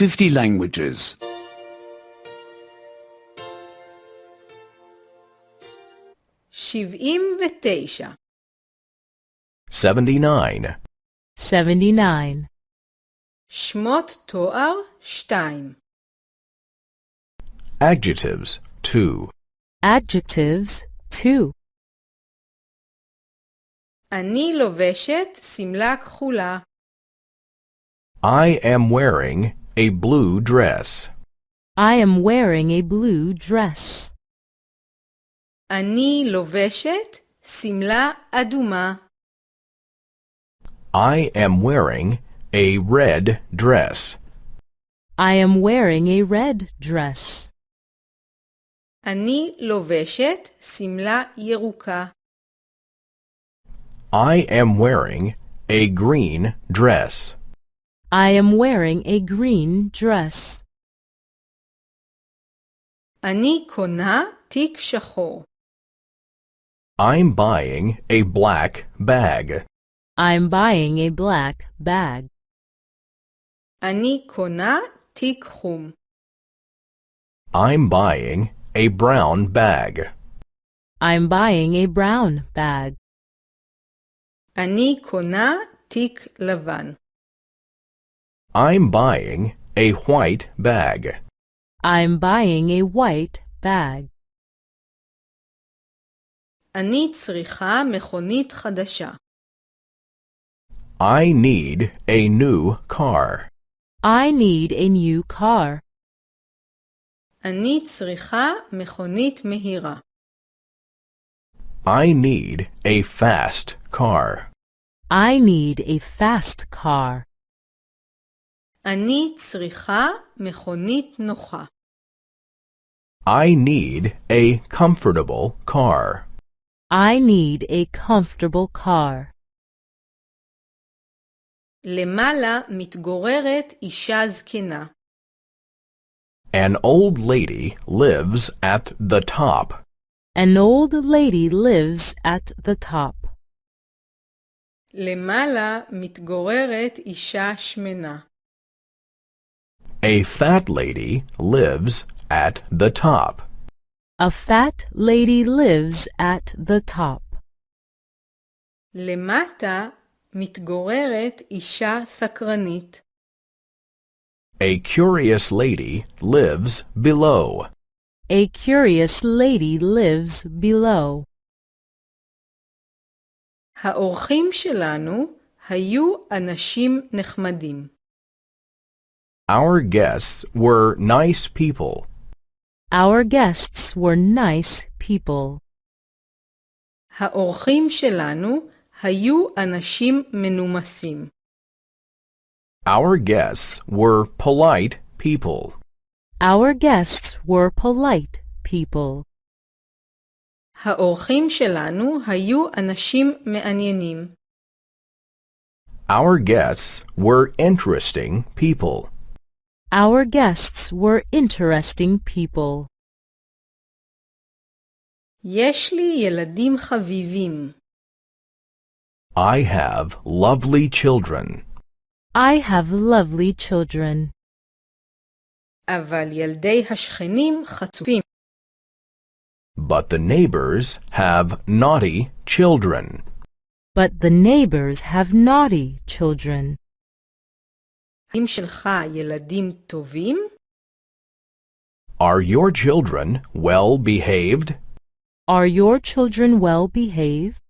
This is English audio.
50 languages. 79 79. 79. שמות תואר 2 Adjectives 2. Adjectives 2. אני לובשת שמלה כחולה. I am wearing a blue dress. I am wearing a blue dress. אני לובשת שמלה אדומה. I am wearing a red dress. I am wearing a red dress. אני לובשת שמלה ירוקה. I am wearing a green dress. I am wearing a green dress. אני קונה תיק שחור. I'm buying a black bag. I'm buying a black bag. אני קונה תיק חום. I'm buying a brown bag. I'm buying a brown bag. אני קונה תיק לבן. I'm buying a white bag. I'm buying a white bag. אני צריכה מכונית חדשה. I need a new car. I need a new car. אני צריכה מכונית מהירה. I need a fast car. I need a fast car. אני צריכה מכונית נוחה. I need a comfortable car. I need a comfortable car. למעלה מתגוררת אישה זקנה. An old lady lives at the top. An old lady lives at the top. למעלה מתגוררת אישה שמנה. A fat lady lives at the top. A fat lady lives at the top. למטה מתגוררת אישה סקרנית. A curious lady lives below. A curious lady lives below. האורחים שלנו היו אנשים נחמדים. Our guests were nice people. Our guests were nice people. האורחים שלנו היו אנשים מנומסים. Our guests were polite people. Our guests were polite people. האורחים שלנו היו אנשים מעניינים. Our guests were interesting people. Our guests were interesting people. יש לי ילדים חביבים. I have lovely children. I have lovely children. אבל ילדי השכנים חצופים. But the neighbors have naughty children. But the neighbors have naughty children. האם שלך ילדים טובים? Are your children well behaved? Are your children well behaved?